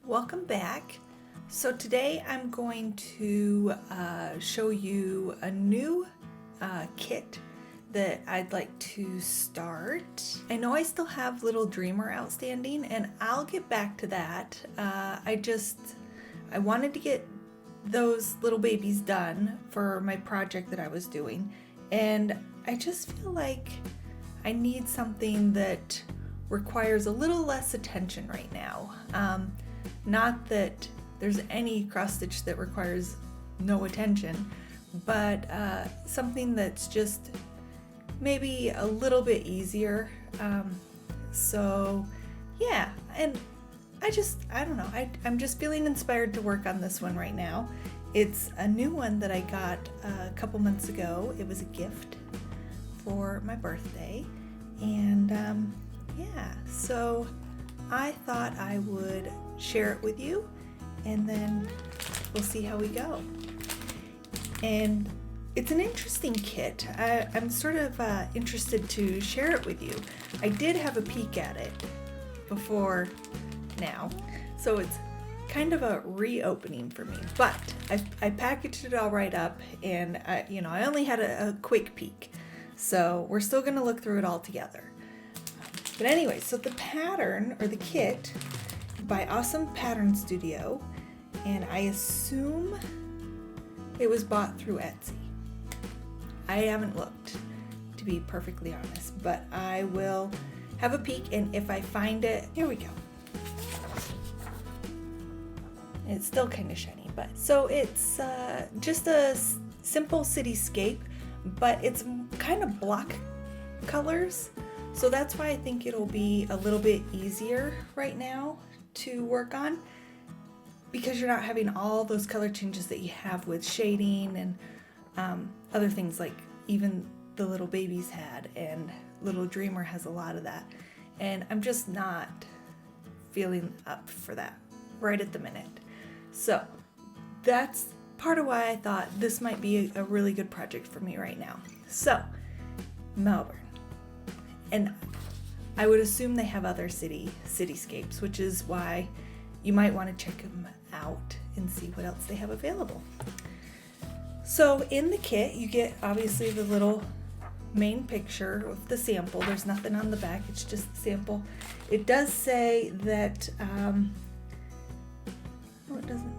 Welcome back. So today I'm going to show you a new kit that I'd like to start. I know I still have Little Dreamer outstanding and I'll get back to that. I wanted to get those little babies done for my project that I was doing, and I just feel like I need something that requires a little less attention right now. Not that there's any cross stitch that requires no attention, but something that's just maybe a little bit easier. So yeah, and I don't know, I'm just feeling inspired to work on this one right now. It's a new one that I got a couple months ago. It was a gift for my birthday, and yeah, so I thought I would share it with you, and then we'll see how we go. And it's an interesting kit. I'm sort of interested to share it with you. I did have a peek at it before now, so it's kind of a reopening for me, but I packaged it all right up, and I only had a quick peek, so we're still going to look through it all together. But anyway, so the pattern, or the kit, by Awesome Pattern Studio, and I assume it was bought through Etsy. I haven't looked, to be perfectly honest, but I will have a peek, and if I find it, here we go. It's still kind of shiny, but so it's just a simple cityscape, but it's kind of block colors. So that's why I think it'll be a little bit easier right now to work on, because you're not having all those color changes that you have with shading and other things like even the little babies had, and Little Dreamer has a lot of that. And I'm just not feeling up for that right at the minute. So that's part of why I thought this might be a really good project for me right now. So, Melbourne. And I would assume they have other cityscapes, which is why you might want to check them out and see what else they have available. So in the kit, you get obviously the little main picture of the sample. There's nothing on the back, it's just the sample. It does say that, no, it doesn't.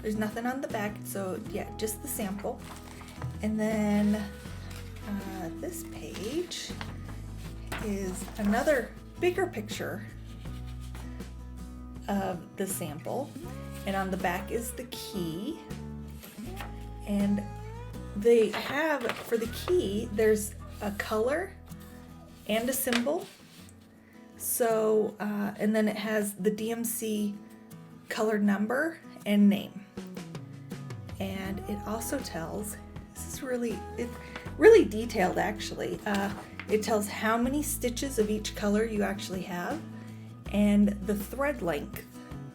There's nothing on the back, so yeah, just the sample. And then this page is another bigger picture of the sample, and on the back is the key. And they have, for the key, there's a color and a symbol. So, and then it has the DMC color number and name. And it also tells, this is really detailed actually. It tells how many stitches of each color you actually have and the thread length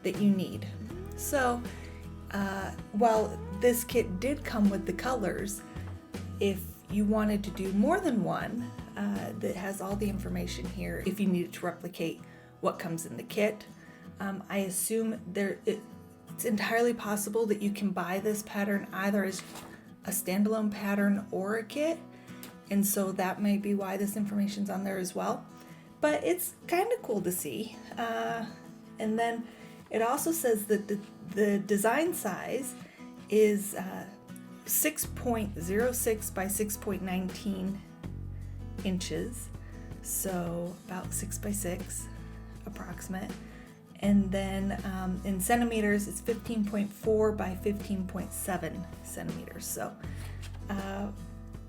that you need. So while this kit did come with the colors, if you wanted to do more than one, that has all the information here if you needed to replicate what comes in the kit. I assume it's entirely possible that you can buy this pattern either as a standalone pattern or a kit, and so that may be why this information's on there as well. But it's kind of cool to see. And then it also says that the design size is 6.06 by 6.19 inches, so about 6 by 6 approximate. And then in centimeters, it's 15.4 by 15.7 centimeters. So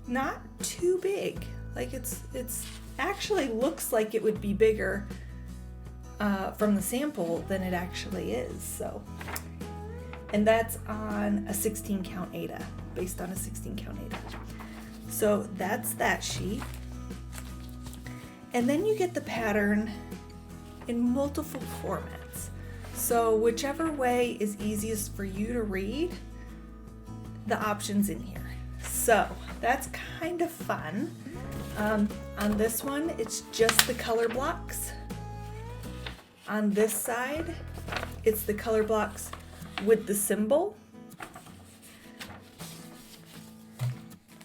not too big. Like it's actually looks like it would be bigger from the sample than it actually is. So, and that's on a 16 count aida, based on a 16 count aida. So that's that sheet. And then you get the pattern in multiple formats. So whichever way is easiest for you to read, the options in here. So that's kind of fun. On this one, it's just the color blocks. On this side, it's the color blocks with the symbol.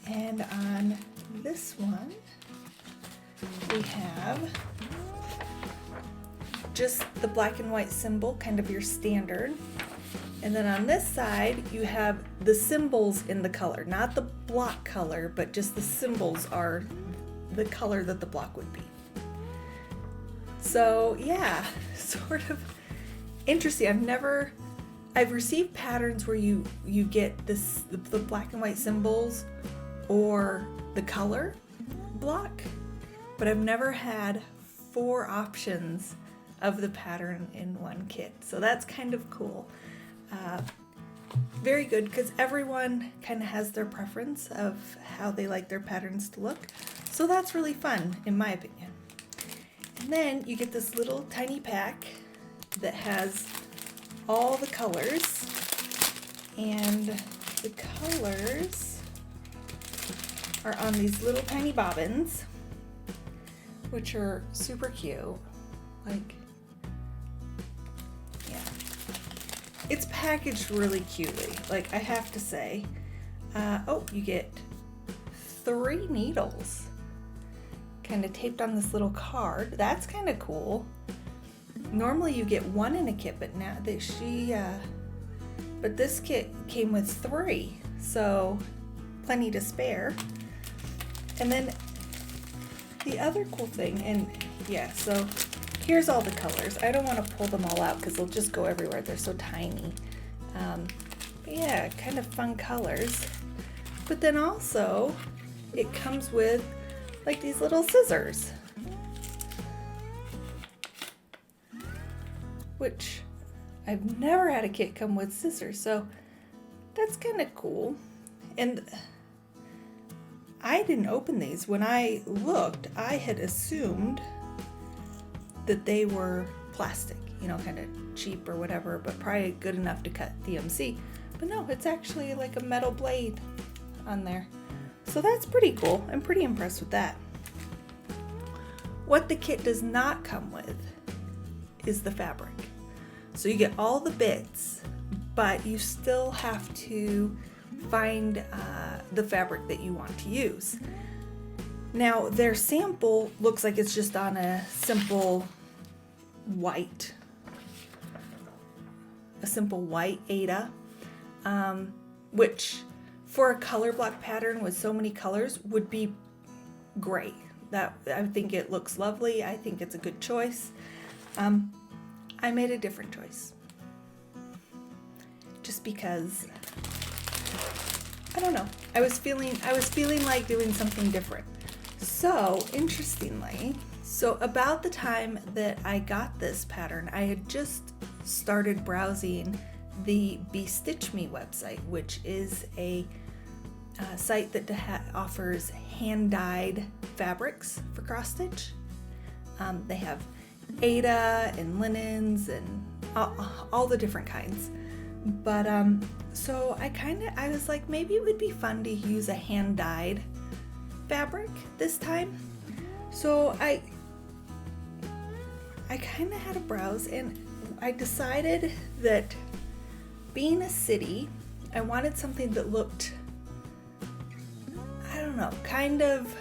And on this one, we have just the black and white symbol, kind of your standard. And then on this side, you have the symbols in the color, not the block color, but just the symbols are the color that the block would be. So yeah, sort of interesting. I've received patterns where you get the black and white symbols or the color block, but I've never had 4 options of the pattern in one kit. So that's kind of cool. Very good, because everyone kind of has their preference of how they like their patterns to look. So that's really fun, in my opinion. And then you get this little tiny pack that has all the colors, and the colors are on these little tiny bobbins, which are super cute. Like, yeah, it's packaged really cutely, like, I have to say. Oh, you get 3 needles kind of taped on this little card. That's kind of cool. Normally you get 1 in a kit, but now that but this kit came with 3, so plenty to spare. And then the other cool thing, and yeah, so here's all the colors. I don't want to pull them all out because they'll just go everywhere. They're so tiny. But yeah, kind of fun colors. But then also, it comes with like these little scissors, which I've never had a kit come with scissors, so that's kind of cool. And I didn't open these. When I looked, I had assumed that they were plastic, you know, kind of cheap or whatever, but probably good enough to cut DMC. But no, it's actually like a metal blade on there. So that's pretty cool. I'm pretty impressed with that. What the kit does not come with is the fabric. So you get all the bits, but you still have to find the fabric that you want to use. Now, their sample looks like it's just on a simple white aida, which for a color block pattern with so many colors would be great. I think it looks lovely. I think it's a good choice. I made a different choice just because, I don't know, I was feeling like doing something different. So interestingly, about the time that I got this pattern, I had just started browsing the BeStitchMe website, which is a site that offers hand-dyed fabrics for cross stitch. They have aida and linens and all the different kinds. But so I was like, maybe it would be fun to use a hand-dyed fabric this time. So I kind of had a browse, and I decided that being a city, I wanted something that looked, I don't know, kind of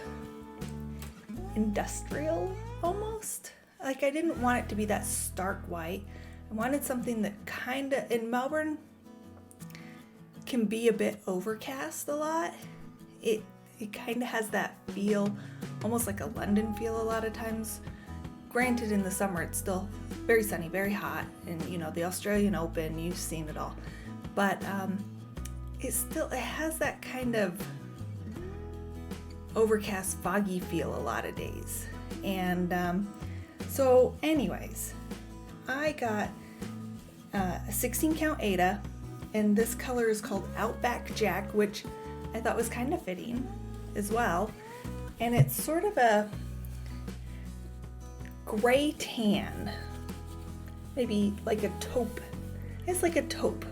industrial almost. Like, I didn't want it to be that stark white. I wanted something that kind of, in Melbourne, can be a bit overcast a lot. It kind of has that feel, almost like a London feel a lot of times. Granted, in the summer it's still very sunny, very hot, and you know, the Australian Open, you've seen it all. But it has that kind of overcast, foggy feel a lot of days. And so anyways, I got a 16 count aida, and this color is called Outback Jack, which I thought was kind of fitting as well. And it's sort of a gray tan, maybe like a taupe. It's like a taupe.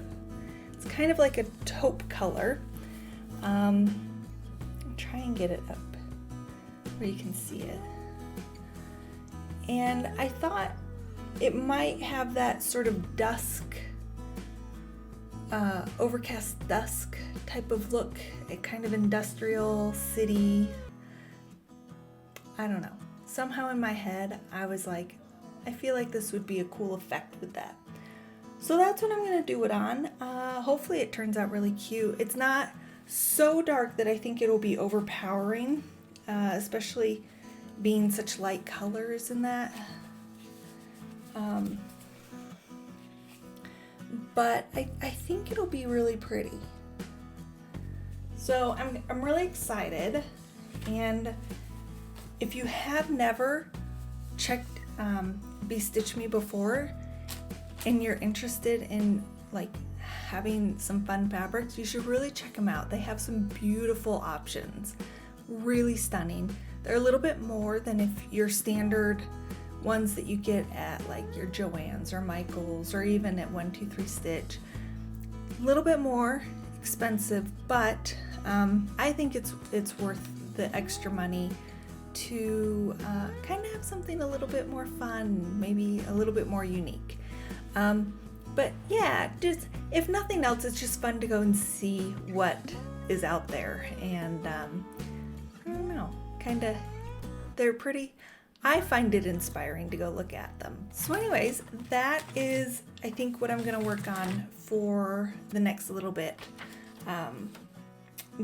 It's kind of like a taupe color. try and get it up where you can see it. And I thought it might have that sort of dusk, overcast dusk type of look, a kind of industrial city. I don't know. Somehow in my head, I was like, I feel like this would be a cool effect with that. So that's what I'm going to do it on. Hopefully it turns out really cute. It's not so dark that I think it'll be overpowering, especially being such light colors in that. But I think it'll be really pretty. So I'm really excited, and if you have never checked BeStitchMe before and you're interested in like having some fun fabrics, you should really check them out. They have some beautiful options, really stunning. They're a little bit more than if your standard ones that you get at like your Joann's or Michael's or even at 1-2-3 Stitch. A little bit more expensive, but I think it's worth the extra money to kind of have something a little bit more fun, maybe a little bit more unique. But yeah, just if nothing else, it's just fun to go and see what is out there. And I don't know, kind of, they're pretty. I find it inspiring to go look at them. So anyways, that is, I think, what I'm gonna work on for the next little bit.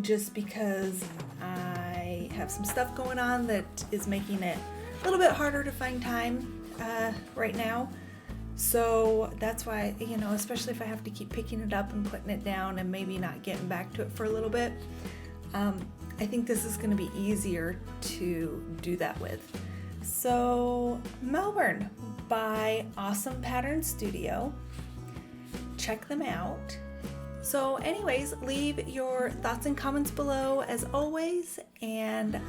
Just because I have some stuff going on that is making it a little bit harder to find time right now. So that's why, you know, especially if I have to keep picking it up and putting it down and maybe not getting back to it for a little bit, I think this is going to be easier to do that with. So Melbourne by Awesome Pattern Studio. Check them out. So anyways, leave your thoughts and comments below as always, and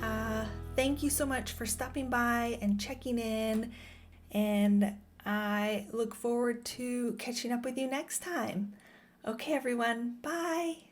thank you so much for stopping by and checking in, and I look forward to catching up with you next time. Okay everyone, bye!